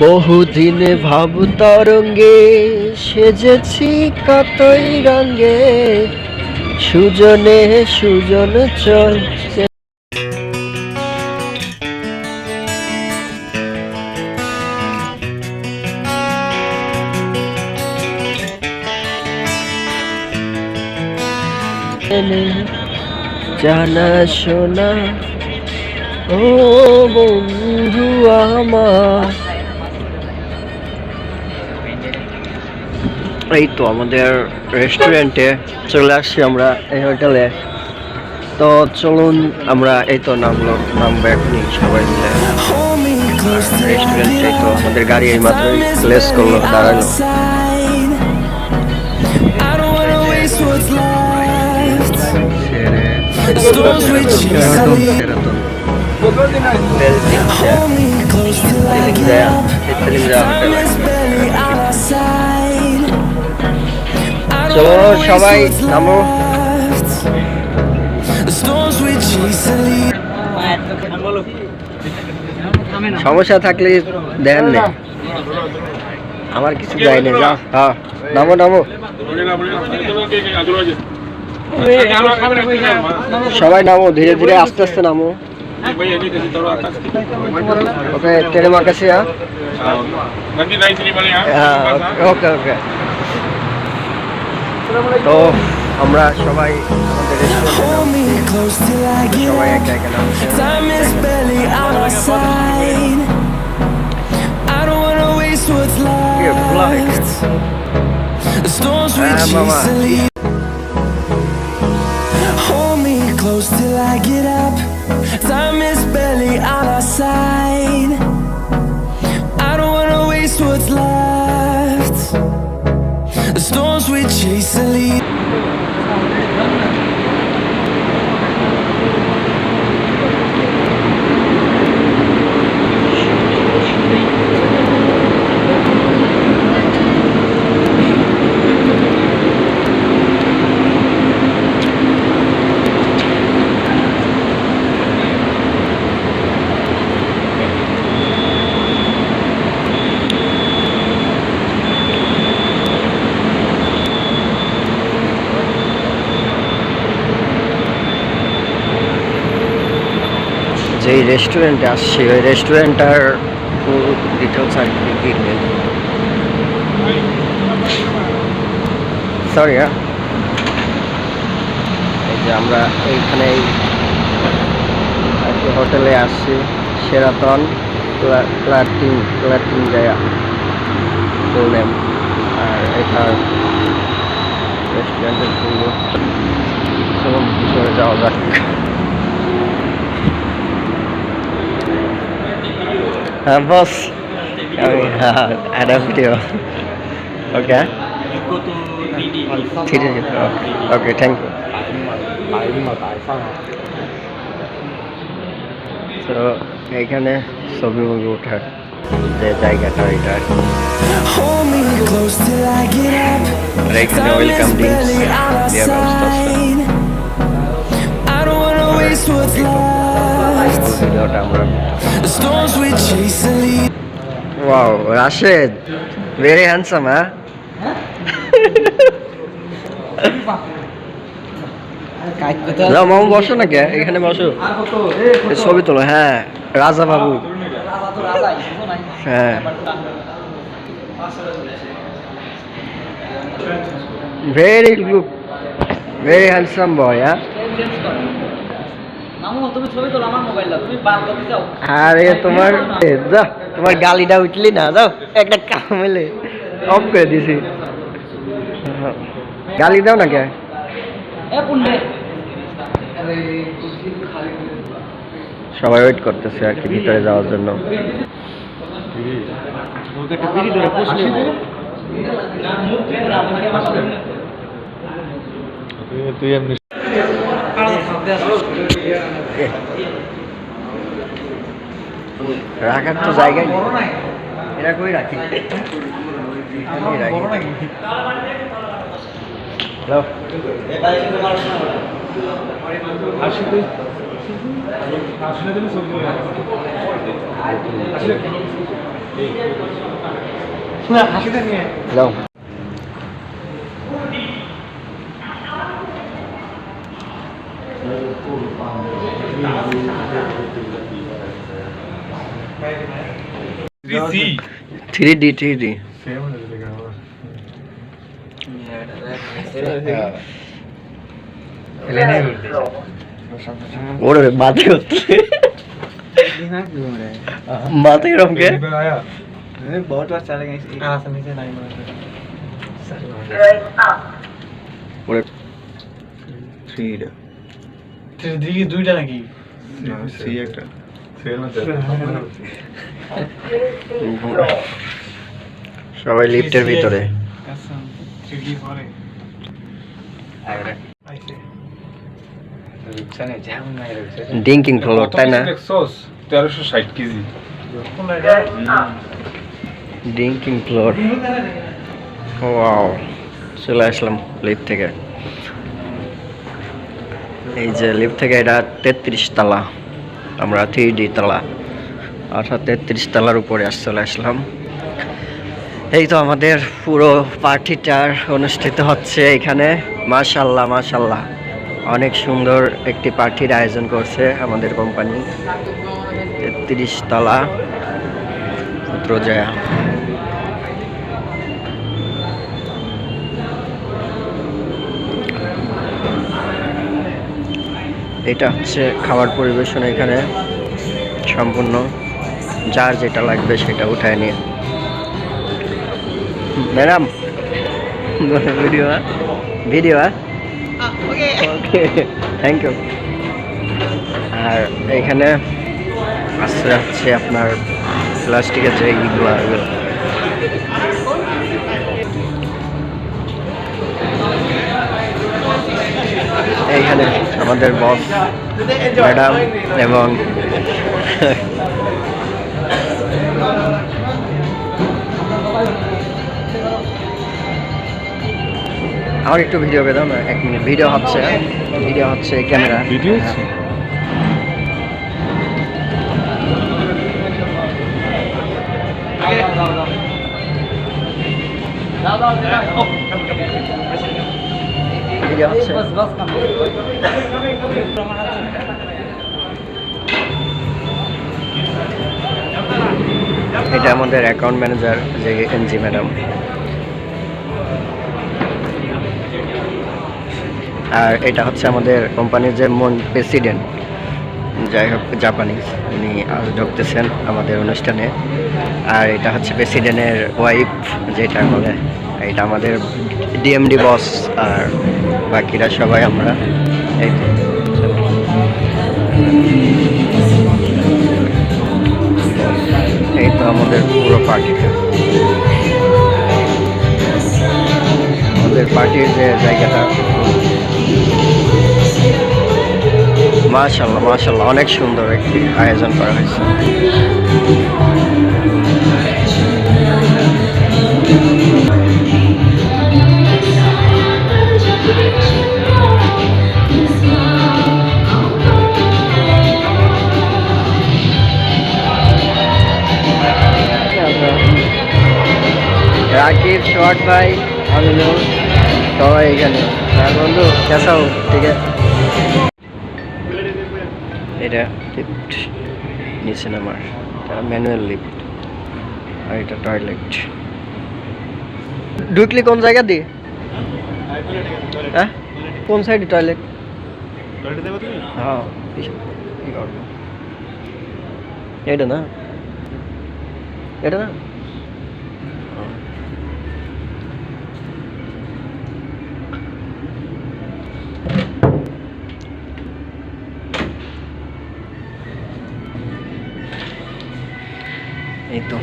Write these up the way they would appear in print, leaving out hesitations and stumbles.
বহুদিনে ভাব তরঙ্গে সেজেছি কতই রঙে, সুজনে সুজন চলছে। জানা শোনা ও বন্ধু আমার, এই তো আমাদের রেস্টুরেন্টে চলে আসছি আমরা, এই হোটেলে। তো চলুন আমরা এই তো নামবো এখনই সবাই মিলে। রেস্টুরেন্টে তো আমাদের গাড়ি এই মাত্রই প্লেস করলো, দাঁড়ালো। চলো সবাই নামো। সমস্যা থাকলে দেন না, আমার কিছু যায় না। যা, হ্যাঁ নামো নামো, সবাই নামো, ধীরে ধীরে আস্তে আস্তে নামো। ওকে terima kasih ya. ওকে ওকে। তো আমরা সবাই আমাদের রেস্টুরেন্টে সবাই একা একা নামছে। মামা close till I get up. Time is barely on our side. I don't wanna waste what's left. The storms we chase are lead. যেই রেস্টুরেন্টে আসছি ওই রেস্টুরেন্টটার ডিটেলস আর কি নেই, সরি। এই যে আমরা এইখানে হোটেলে আসছি, শেরাটন প্লাটিন জায়গা ফুল নেম। আর এটার রেস্টুরেন্টের পুরো ভিতরে যাওয়া যাক। Bos, ada video. Oke. Tidak. Oke, thank you. So, এখানে ছবি ওঠার যে জায়গাটা এটা, আর এখানে ওয়েলকাম ড্রিঙ্কস দেওয়ার ব্যবস্থা আছে। Wow, Rashid, very handsome, huh? যাও মামু, বসো না কে, এখানে বসো, ছবি তোলো। হ্যাঁ, রাজা বাবু। হ্যাঁ, very good, very handsome boy, huh? আরে তোমার যা, তোমার গালিটা উঠলি না, যাও একটা কামেলে অফ করে দিছি। গালি দাও না কে, সবাই ওয়েট করতেছে আর কি ভিতরে যাওয়ার জন্য। তুই এমনি রাখার তো জায়গায় নেই, এরা কই রাখি। হ্যালো, যাও। থ্রি ডি ওরে মাথায় হচ্ছে মাথায় এরকম কে बहुत बार चले गए नीचे नहीं ওরে থ্রি দিকে দুইটা নাকি সি একটা সবাই লিফটের ভিতরে ড্রিঙ্কিং ফ্লোর তাই না 1360 কেজি ড্রিঙ্কিং ফ্লোর ওয়াও চলে আসলাম লিফট থেকে এই যে লিফট থেকে এটা 33 তলা আমরা 3D তলা অর্থাৎ 33 তলার উপরে চলে আসলাম এই তো আমাদের পুরো পার্টিটার অনুষ্ঠিত হচ্ছে এখানে মাশাআল্লাহ মাশাআল্লাহ অনেক সুন্দর একটি পার্টির আয়োজন করছে আমাদের কোম্পানি 33 তলা পুত্রজয়া এটা হচ্ছে খাবার পরিবেশন এখানে সম্পূর্ণ যার যেটা লাগবে সেটা উঠায় নিয়ে madam video video okay thank you আর এখানে আসছে হচ্ছে আপনার প্লাস্টিকের যে ইগুলো এইখানে আমাদের বস ম্যাডাম এবং আমার একটু ভিডিও পেতাম না 1 মিনিট ভিডিও হচ্ছে ক্যামেরা ভিডিও ভিডিও হচ্ছে এটা আমাদের অ্যাকাউন্ট ম্যানেজার যে এনজি ম্যাডাম আর এটা হচ্ছে আমাদের কোম্পানির যে প্রেসিডেন্ট যাই হোক জাপানিজ উনি আজ ঢুকতেছেন আমাদের অনুষ্ঠানে আর এটা হচ্ছে প্রেসিডেন্টের ওয়াইফ যেটা বলে এটা আমাদের ডিএমডি বস আর বাকিরা সবাই আমরা এই তো এই তো আমাদের পুরো পার্টিটা আমাদের পার্টির যে জায়গাটা মাশাআল্লাহ মাশাআল্লাহ অনেক সুন্দর একটি আয়োজন করা হয়েছে রাকিব শর্ট ভাই আমিনুল সবাই এখানে আর বন্ধু কেসাও ঠিক আছে এটা লিফট নিচে নামার ম্যানুয়াল লিফট আর এটা টয়লেট ঢুকলি কোন জায়গা দিয়ে হ্যাঁ কোন সাইডে টয়লেট হ্যাঁ এটা না এটা না এই তো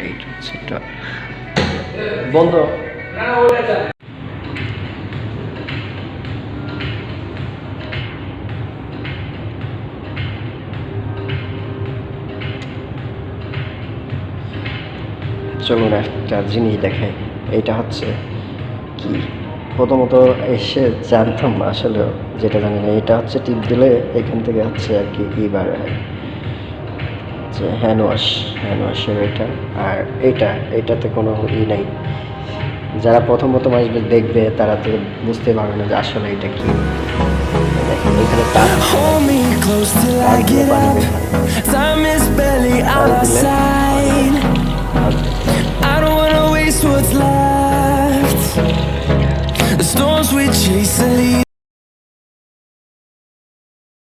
এইটা হচ্ছে বন্ধ চলুন একটা জিনিস দেখাই এইটা হচ্ছে কি প্রথমত এসে জানতাম না আসলে যেটা জানি না এটা হচ্ছে টিপ দিলে এখান থেকে হচ্ছে আর কি বার হয় যে হ্যান্ড ওয়াশের এটা। আর এটাতে কোনো নাই। যারা প্রথম আসবে দেখবে তারা তো বুঝতে পারবে না যে আসলে এটা কি। দেখেন এখানে Hold me close till I get up. Time is barely on our side. I don't wanna waste what's left. The storms we chase are leading.